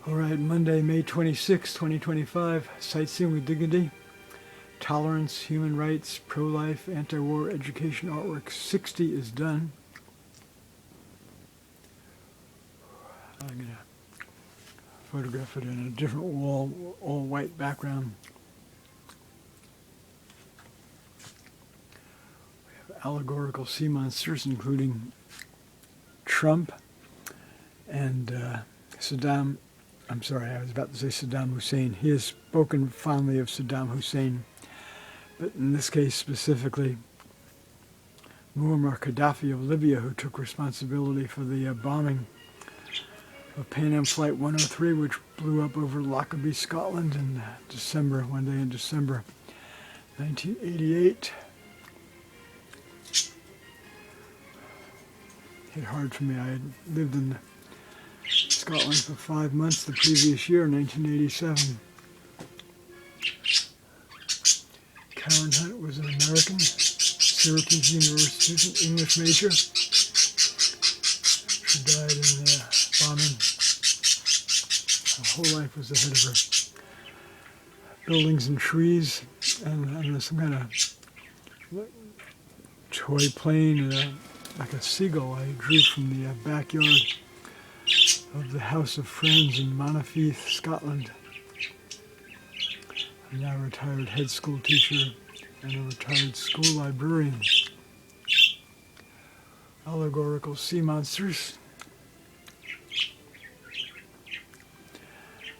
All right, Monday, May 26, 2025, Sightseeing with Dignity, Tolerance, Human Rights, Pro-Life, Anti-War Education Artwork 60 is done. I'm going to photograph it in a different wall, all white background. We have allegorical sea monsters, including Trump and Saddam. I'm sorry, I was about to say Saddam Hussein. He has spoken fondly of Saddam Hussein, but in this case specifically, Muammar Qaddafi of Libya, who took responsibility for the bombing of PanAm Flight 103, which blew up over Lockerbie, Scotland in December, one day in December 1988. Hit hard for me. I had lived in Scotland for 5 months the previous year, 1987. Karen Hunt was an American, Syracuse University student, English major. She died in the bombing. Her whole life was ahead of her. Buildings and trees, and some kind of toy plane, like a seagull I drew from the backyard of the House of Friends in Monteith, Scotland. I'm now a retired head school teacher and a retired school librarian. Allegorical sea monsters.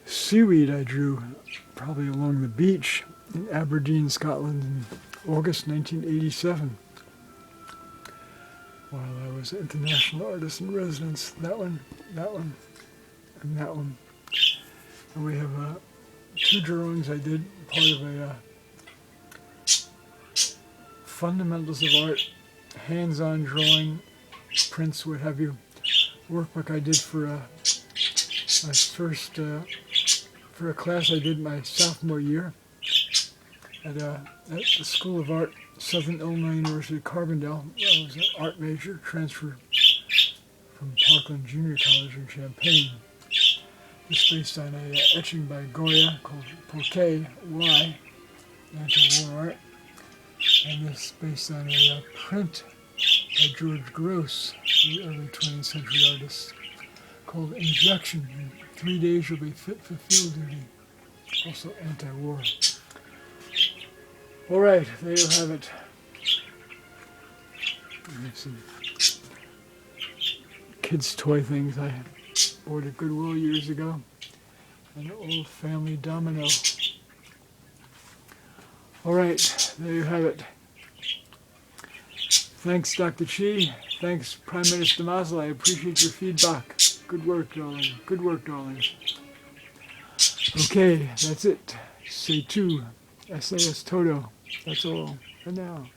Seaweed I drew probably along the beach in Aberdeen, Scotland in August 1987. While I was international artist in residence. That one, and that one. And we have two drawings I did, part of a fundamentals of art, hands-on drawing, prints, what have you, workbook I did for my first, for a class I did my sophomore year at the School of Art, Southern Illinois University, Carbondale. I was an art major, transferred from Parkland Junior College in Champaign. This based on a etching by Goya called Porqué, Why, anti-war art. And this based on a print by George Gross, the early 20th century artist, called Injection. In 3 days you'll be fit for field duty. Also anti-war. All right, there you have it. Some kids' toy things I bought at Goodwill years ago. An old family domino. All right, there you have it. Thanks, Dr. Chi. Thanks, Prime Minister Mazel. I appreciate your feedback. Good work, darling. Good work, darling. Okay, that's it. Say tu. SAS Toto. That's all for now.